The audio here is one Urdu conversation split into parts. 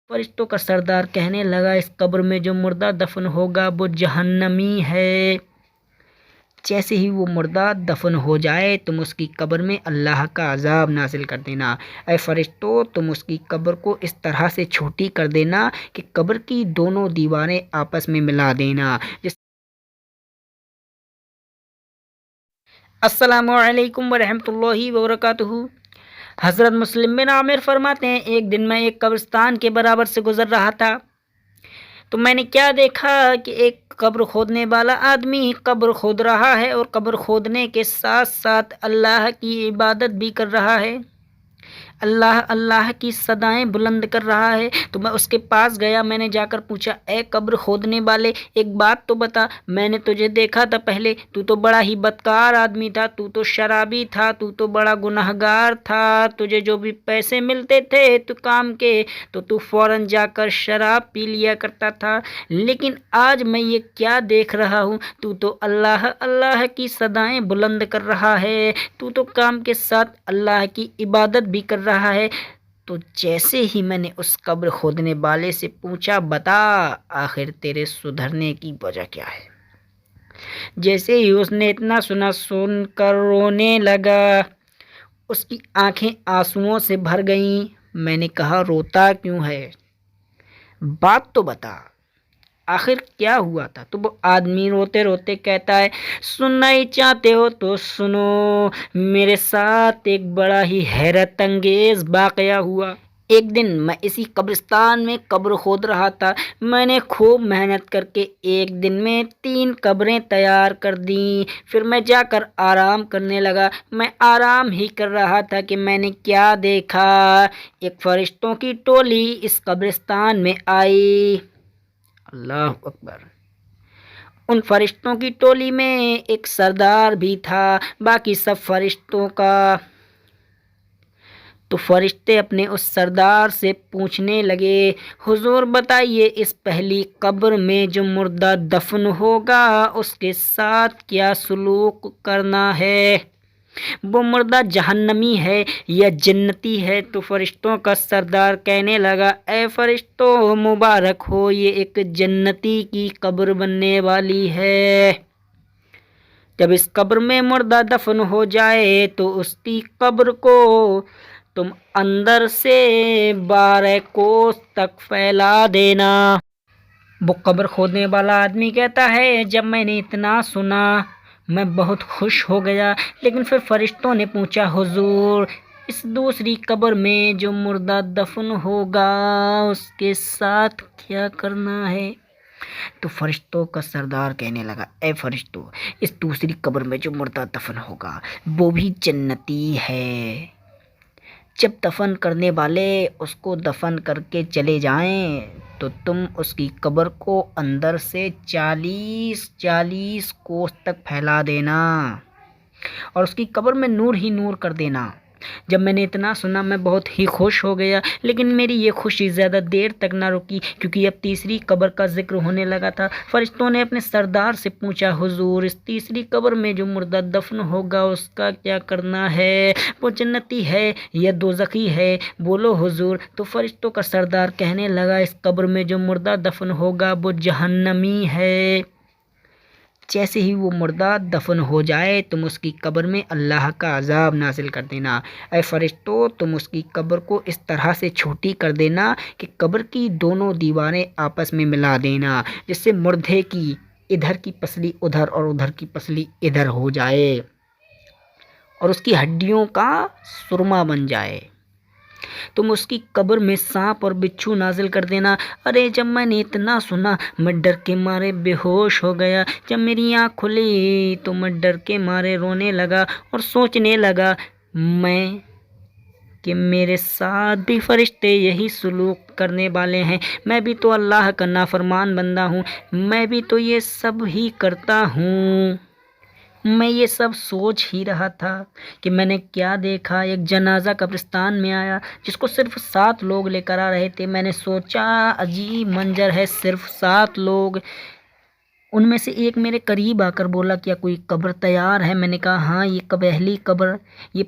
فرشتوں کا سردار کہنے لگا اس قبر میں جو مردہ دفن ہوگا وہ جہنمی ہے۔ جیسے ہی وہ مردہ دفن ہو جائے تم اس کی قبر میں اللہ کا عذاب نازل کر دینا۔ اے فرشتوں تم اس کی قبر کو اس طرح سے چھوٹی کر دینا کہ قبر کی دونوں دیواریں آپس میں ملا دینا۔ السلام علیکم ورحمۃ اللہ وبرکاتہ۔ حضرت مسلم بن عامر فرماتے ہیں ایک دن میں ایک قبرستان کے برابر سے گزر رہا تھا تو میں نے کیا دیکھا کہ ایک قبر کھودنے والا آدمی قبر کھود رہا ہے اور قبر کھودنے کے ساتھ ساتھ اللہ کی عبادت بھی کر رہا ہے، اللہ اللہ کی صدائیں بلند کر رہا ہے۔ تو میں اس کے پاس گیا، میں نے جا کر پوچھا اے قبر کھودنے والے ایک بات تو بتا، میں نے تجھے دیکھا تھا پہلے، تو تو بڑا ہی بدکار آدمی تھا، تو تو شرابی تھا، تو تو بڑا گنہگار تھا، تجھے جو بھی پیسے ملتے تھے تو کام کے تو فوراً جا کر شراب پی لیا کرتا تھا، لیکن آج میں یہ کیا دیکھ رہا ہوں، تو اللہ اللہ کی صدائیں بلند کر رہا ہے، تو کام کے ساتھ اللہ کی عبادت بھی کر رہا ہے۔ تو جیسے ہی میں نے اس قبر کھودنے والے سے پوچھا بتا آخر تیرے سدھرنے کی وجہ کیا ہے، جیسے ہی اس نے اتنا سن کر رونے لگا، اس کی آنکھیں آنسوؤں سے بھر گئیں۔ میں نے کہا روتا کیوں ہے، بات تو بتا آخر کیا ہوا تھا؟ تو وہ آدمی روتے روتے کہتا ہے سننا ہی چاہتے ہو تو سنو، میرے ساتھ ایک بڑا ہی حیرت انگیز واقعہ ہوا۔ ایک دن میں اسی قبرستان میں قبر کھود رہا تھا، میں نے خوب محنت کر کے ایک دن میں 3 قبریں تیار کر دیں، پھر میں جا کر آرام کرنے لگا۔ میں آرام ہی کر رہا تھا کہ میں نے کیا دیکھا، ایک فرشتوں کی ٹولی اس قبرستان میں آئی۔ اللہ اکبر۔ ان فرشتوں کی ٹولی میں ایک سردار بھی تھا، باقی سب فرشتوں کا۔ تو فرشتے اپنے اس سردار سے پوچھنے لگے حضور بتائیے اس پہلی قبر میں جو مردہ دفن ہوگا اس کے ساتھ کیا سلوک کرنا ہے، وہ مردہ جہنمی ہے یا جنتی ہے؟ تو فرشتوں کا سردار کہنے لگا اے فرشتوں مبارک ہو، یہ ایک جنتی کی قبر بننے والی ہے۔ جب اس قبر میں مردہ دفن ہو جائے تو اس کی قبر کو تم اندر سے 12 کوس تک پھیلا دینا۔ وہ قبر کھودنے والا آدمی کہتا ہے جب میں نے اتنا سنا میں بہت خوش ہو گیا، لیکن پھر فرشتوں نے پوچھا حضور اس دوسری قبر میں جو مردہ دفن ہوگا اس کے ساتھ کیا کرنا ہے؟ تو فرشتوں کا سردار کہنے لگا اے فرشتوں اس دوسری قبر میں جو مردہ دفن ہوگا وہ بھی جنتی ہے، جب دفن کرنے والے اس کو دفن کر کے چلے جائیں تو تم اس کی قبر کو اندر سے 40 کوس تک پھیلا دینا اور اس کی قبر میں نور ہی نور کر دینا۔ جب میں نے اتنا سنا میں بہت ہی خوش ہو گیا، لیکن میری یہ خوشی زیادہ دیر تک نہ رکی کیونکہ اب تیسری قبر کا ذکر ہونے لگا تھا۔ فرشتوں نے اپنے سردار سے پوچھا حضور اس تیسری قبر میں جو مردہ دفن ہوگا اس کا کیا کرنا ہے، وہ جنتی ہے یا دوزخی ہے؟ بولو حضور۔ تو فرشتوں کا سردار کہنے لگا اس قبر میں جو مردہ دفن ہوگا وہ جہنمی ہے۔ جیسے ہی وہ مردہ دفن ہو جائے تم اس کی قبر میں اللہ کا عذاب نازل کر دینا۔ اے فرشتوں تم اس کی قبر کو اس طرح سے چھوٹی کر دینا کہ قبر کی دونوں دیواریں آپس میں ملا دینا، جس سے مردے کی ادھر کی پسلی ادھر اور ادھر کی پسلی ادھر ہو جائے اور اس کی ہڈیوں کا سرما بن جائے۔ تم اس کی قبر میں سانپ اور بچھو نازل کر دینا۔ ارے جب میں نے اتنا سنا میں ڈر کے مارے بے ہوش ہو گیا، جب میری آنکھ کھلی تو میں ڈر کے مارے رونے لگا اور سوچنے لگا میں کہ میرے ساتھ بھی فرشتے یہی سلوک کرنے والے ہیں، میں بھی تو اللہ کا نافرمان بندہ ہوں، میں بھی تو یہ سب ہی کرتا ہوں۔ میں یہ سب سوچ ہی رہا تھا کہ میں نے کیا دیکھا، ایک جنازہ قبرستان میں آیا جس کو صرف 7 لوگ لے کر آ رہے تھے۔ میں نے سوچا عجیب منظر ہے، صرف 7 لوگ ان میں سے ایک میرے قریب آ کر بولا کیا کوئی قبر تیار ہے؟ میں نے کہا ہاں یہ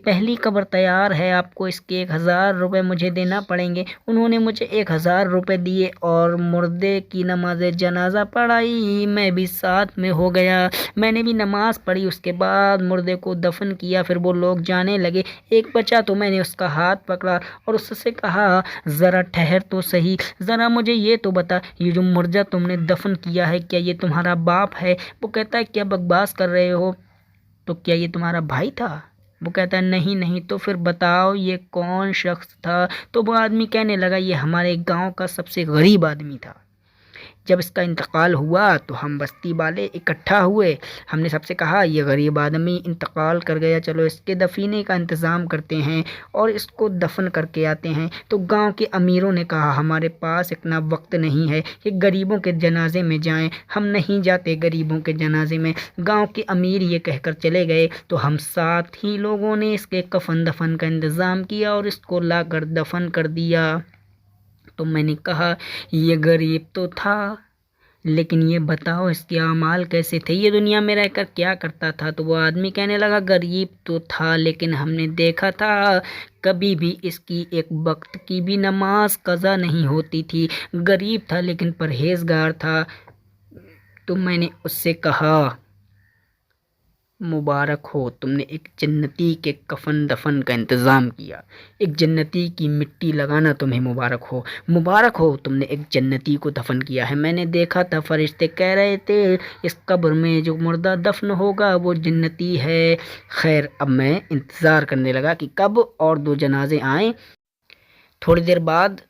پہلی قبر تیار ہے، آپ کو اس کے 1000 روپے مجھے دینا پڑیں گے۔ انہوں نے مجھے 1000 روپے دیے اور مردے کی نماز جنازہ پڑھائی، میں بھی ساتھ میں ہو گیا۔ میں نے بھی نماز پڑھی، اس کے بعد مردے کو دفن کیا۔ پھر وہ لوگ جانے لگے، ایک بچا تو میں نے اس کا ہاتھ پکڑا اور اس سے کہا ذرا ٹھہر تو صحیح، ذرا مجھے یہ تو بتا، یہ جو مردہ تم نے دفن کیا ہے کیا یہ تمہارا باپ ہے؟ وہ کہتا ہے کیا بکواس کر رہے ہو، تو کیا یہ تمہارا بھائی تھا؟ وہ کہتا ہے نہیں نہیں، تو پھر بتاؤ یہ کون شخص تھا؟ تو وہ آدمی کہنے لگا یہ ہمارے گاؤں کا سب سے غریب آدمی تھا۔ جب اس کا انتقال ہوا تو ہم بستی والے اکٹھا ہوئے، ہم نے سب سے کہا یہ غریب آدمی انتقال کر گیا، چلو اس کے دفینے کا انتظام کرتے ہیں اور اس کو دفن کر کے آتے ہیں۔ تو گاؤں کے امیروں نے کہا ہمارے پاس اتنا وقت نہیں ہے کہ غریبوں کے جنازے میں جائیں، ہم نہیں جاتے غریبوں کے جنازے میں۔ گاؤں کے امیر یہ کہہ کر چلے گئے تو ہم ساتھ ہی لوگوں نے اس کے کفن دفن کا انتظام کیا اور اس کو لا کر دفن کر دیا۔ تو میں نے کہا یہ غریب تو تھا، لیکن یہ بتاؤ اس کے اعمال کیسے تھے، یہ دنیا میں رہ کر کیا کرتا تھا؟ تو وہ آدمی کہنے لگا غریب تو تھا، لیکن ہم نے دیکھا تھا کبھی بھی اس کی ایک وقت کی بھی نماز قضا نہیں ہوتی تھی، غریب تھا لیکن پرہیزگار تھا۔ تو میں نے اس سے کہا مبارک ہو، تم نے ایک جنتی کے کفن دفن کا انتظام کیا، ایک جنتی کی مٹی لگانا تمہیں مبارک ہو، مبارک ہو تم نے ایک جنتی کو دفن کیا ہے۔ میں نے دیکھا تھا فرشتے کہہ رہے تھے اس قبر میں جو مردہ دفن ہوگا وہ جنتی ہے۔ خیر اب میں انتظار کرنے لگا کہ کب اور 2 جنازے آئیں۔ تھوڑی دیر بعد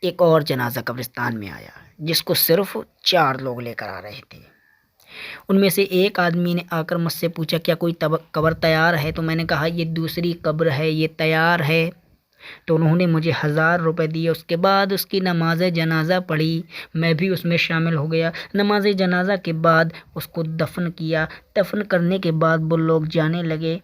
ایک اور جنازہ قبرستان میں آیا جس کو صرف 4 لوگ لے کر آ رہے تھے۔ ان میں سے ایک آدمی نے آ کر مجھ سے پوچھا کیا کوئی قبر تیار ہے؟ تو میں نے کہا یہ دوسری قبر ہے، یہ تیار ہے۔ تو انہوں نے مجھے 1000 روپے دیے، اس کے بعد اس کی نماز جنازہ پڑھی، میں بھی اس میں شامل ہو گیا۔ نماز جنازہ کے بعد اس کو دفن کیا، دفن کرنے کے بعد وہ لوگ جانے لگے،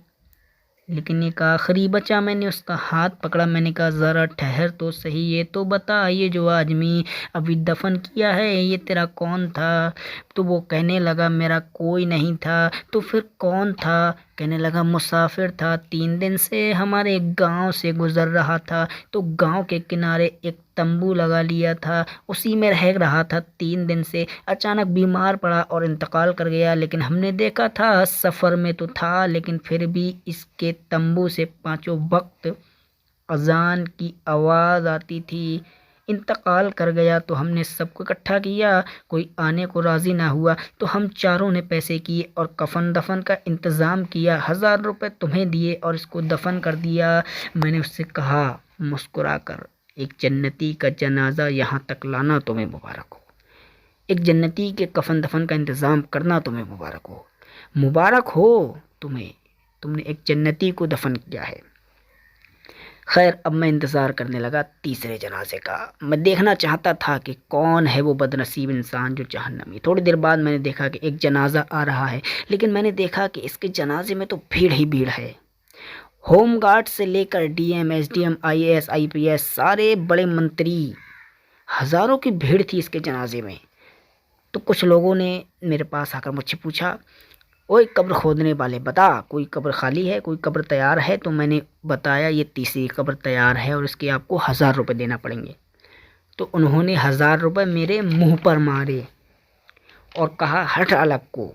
لیکن ایک آخری بچا، میں نے اس کا ہاتھ پکڑا، میں نے کہا ذرا ٹھہر تو صحیح، یہ تو بتا یہ جو آدمی ابھی دفن کیا ہے یہ تیرا کون تھا؟ تو وہ کہنے لگا میرا کوئی نہیں تھا۔ تو پھر کون تھا؟ کہنے لگا مسافر تھا، 3 دن سے ہمارے گاؤں سے گزر رہا تھا، تو گاؤں کے کنارے ایک تمبو لگا لیا تھا، اسی میں رہ رہا تھا 3 دن سے، اچانک بیمار پڑا اور انتقال کر گیا، لیکن ہم نے دیکھا تھا سفر میں تو تھا، لیکن پھر بھی اس کے تمبو سے 5 وقت اذان کی آواز آتی تھی۔ انتقال کر گیا تو ہم نے سب کو اکٹھا کیا، کوئی آنے کو راضی نہ ہوا، تو ہم چاروں نے پیسے کیے اور کفن دفن کا انتظام کیا، 1000 روپے تمہیں دیے اور اس کو دفن کر دیا۔ میں نے اس سے کہا مسکرا کر ایک جنتی کا جنازہ یہاں تک لانا تمہیں مبارک ہو، ایک جنتی کے کفن دفن کا انتظام کرنا تمہیں مبارک ہو، مبارک ہو تمہیں، تم نے ایک جنتی کو دفن کیا ہے۔ خیر اب میں انتظار کرنے لگا تیسرے جنازے کا، میں دیکھنا چاہتا تھا کہ کون ہے وہ بدنصیب انسان جو جہنمی۔ تھوڑی دیر بعد میں نے دیکھا کہ ایک جنازہ آ رہا ہے، لیکن میں نے دیکھا کہ اس کے جنازے میں تو بھیڑ ہی بھیڑ ہے، ہوم گارڈ سے لے کر D M S D M I A S I P S سارے بڑے منتری، ہزاروں کی بھیڑ تھی اس کے جنازے میں۔ تو کچھ لوگوں نے میرے پاس آ کر مجھ سے پوچھا اوئے قبر کھودنے والے بتا کوئی قبر خالی ہے، کوئی قبر تیار ہے؟ تو میں نے بتایا یہ تیسری قبر تیار ہے اور اس کے آپ کو 1000 روپے دینا پڑیں گے۔ تو انہوں نے 1000 روپے میرے منہ پر مارے اور کہا ہٹ الگ کو۔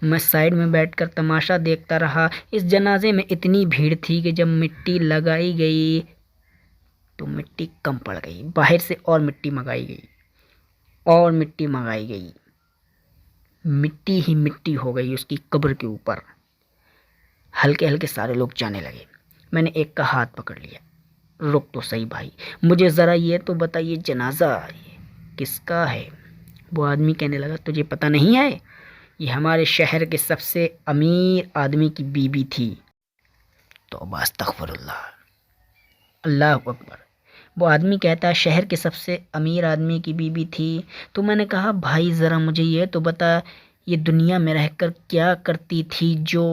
میں سائڈ میں بیٹھ کر تماشا دیکھتا رہا۔ اس جنازے میں اتنی بھیڑ تھی کہ جب مٹی لگائی گئی تو مٹی کم پڑ گئی، باہر سے اور مٹی منگائی گئی اور مٹی منگائی گئی، مٹی ہی مٹی ہو گئی اس کی قبر کے اوپر، ہلکے ہلکے سارے لوگ جانے لگے۔ میں نے ایک کا ہاتھ پکڑ لیا، رک تو صحیح بھائی، مجھے ذرا یہ تو بتائیے جنازہ یہ کس کا ہے؟ وہ آدمی کہنے لگا تجھے پتہ نہیں ہے، یہ ہمارے شہر کے سب سے امیر آدمی کی بیوی تھی۔ توبہ استغفر اللہ، اللہ اکبر۔ وہ آدمی کہتا ہے شہر کے سب سے امیر آدمی کی بیوی تھی۔ تو میں نے کہا بھائی ذرا مجھے یہ تو بتا یہ دنیا میں رہ کر کیا کرتی تھی جو؟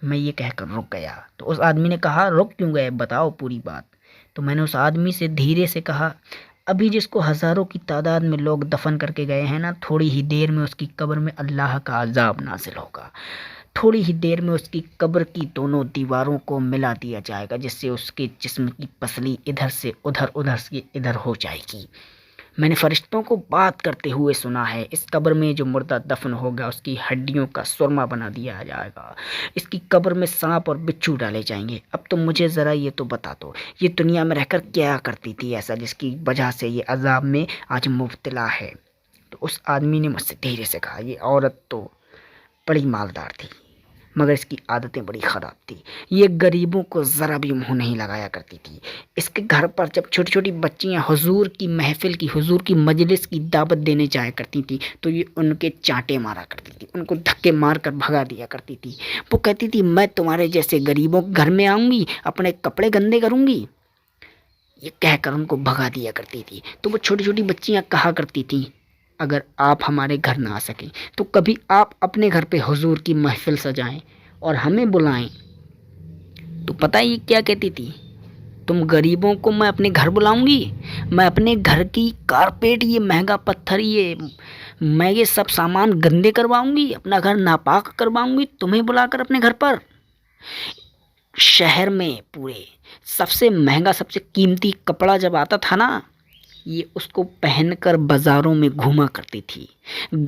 میں یہ کہہ کر رک گیا۔ تو اس آدمی نے کہا رک کیوں گئے، بتاؤ پوری بات۔ تو میں نے اس آدمی سے دھیرے سے کہا ابھی جس کو ہزاروں کی تعداد میں لوگ دفن کر کے گئے ہیں نا، تھوڑی ہی دیر میں اس کی قبر میں اللہ کا عذاب نازل ہوگا، تھوڑی ہی دیر میں اس کی قبر کی دونوں دیواروں کو ملا دیا جائے گا، جس سے اس کے جسم کی پسلی ادھر سے ادھر، ادھر سے ادھر ہو جائے گی۔ میں نے فرشتوں کو بات کرتے ہوئے سنا ہے، اس قبر میں جو مردہ دفن ہوگا اس کی ہڈیوں کا سرما بنا دیا جائے گا، اس کی قبر میں سانپ اور بچھو ڈالے جائیں گے۔ اب تو مجھے ذرا یہ تو بتا دو، یہ دنیا میں رہ کر کیا کرتی تھی ایسا جس کی وجہ سے یہ عذاب میں آج مبتلا ہے؟ تو اس آدمی نے مجھ سے دھیرے سے کہا، یہ عورت تو بڑی مالدار تھی، مگر اس کی عادتیں بڑی خراب تھی، یہ غریبوں کو ذرا بھی منہ نہیں لگایا کرتی تھی۔ اس کے گھر پر جب چھوٹی چھوٹی بچیاں حضور کی محفل کی، حضور کی مجلس کی دعوت دینے جایا کرتی تھی تو یہ ان کے چانٹے مارا کرتی تھی، ان کو دھکے مار کر بھگا دیا کرتی تھی۔ وہ کہتی تھی میں تمہارے جیسے غریبوں کے گھر میں آؤں گی، اپنے کپڑے گندے کروں گی، یہ کہہ کر ان کو بھگا دیا کرتی تھی۔ تو وہ چھوٹی چھوٹی بچیاں کہا کرتی تھیں اگر آپ ہمارے گھر نہ آ سکیں تو کبھی آپ اپنے گھر پہ حضور کی محفل سجائیں اور ہمیں بلائیں۔ تو پتہ یہ کیا کہتی تھی، تم غریبوں کو میں اپنے گھر بلاؤں گی، میں اپنے گھر کی کارپیٹ، یہ مہنگا پتھر، میں یہ سب سامان گندے کرواؤں گی، اپنا گھر ناپاک کرواؤں گی تمہیں بلا کر اپنے گھر پر؟ شہر میں پورے سب سے مہنگا، سب سے قیمتی کپڑا جب آتا تھا نا، یہ اس کو پہن کر بازاروں میں گھوما کرتی تھی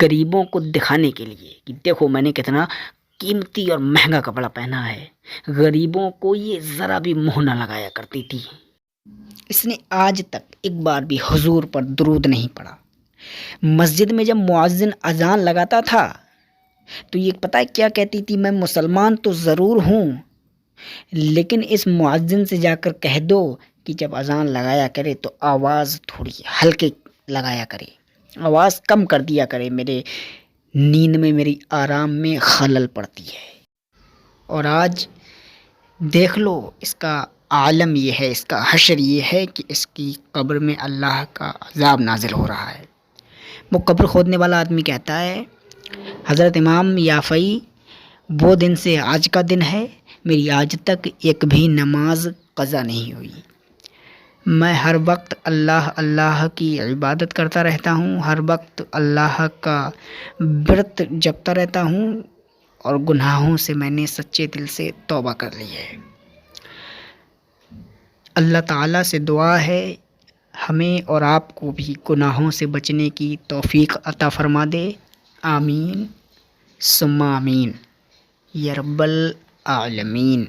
غریبوں کو دکھانے کے لیے کہ دیکھو میں نے کتنا قیمتی اور مہنگا کپڑا پہنا ہے۔ غریبوں کو یہ ذرا بھی منہ نہ لگایا کرتی تھی۔ اس نے آج تک ایک بار بھی حضور پر درود نہیں پڑھا۔ مسجد میں جب مؤذن اذان لگاتا تھا تو یہ پتہ ہے کیا کہتی تھی، میں مسلمان تو ضرور ہوں لیکن اس مؤذن سے جا کر کہہ دو کہ جب اذان لگایا کرے تو آواز تھوڑی ہلکے لگایا کرے، آواز کم کر دیا کرے، میرے نیند میں، میری آرام میں خلل پڑتی ہے۔ اور آج دیکھ لو اس کا عالم یہ ہے، اس کا حشر یہ ہے کہ اس کی قبر میں اللہ کا عذاب نازل ہو رہا ہے۔ وہ قبر کھودنے والا آدمی کہتا ہے، حضرت امام یافعی، وہ دن سے آج کا دن ہے، میری آج تک ایک بھی نماز قضا نہیں ہوئی، میں ہر وقت اللہ اللہ کی عبادت کرتا رہتا ہوں، ہر وقت اللہ کا ورت جپتا رہتا ہوں، اور گناہوں سے میں نے سچے دل سے توبہ کر لی ہے۔ اللہ تعالیٰ سے دعا ہے ہمیں اور آپ کو بھی گناہوں سے بچنے کی توفیق عطا فرما دے، آمین ثم آمین یا رب العالمین۔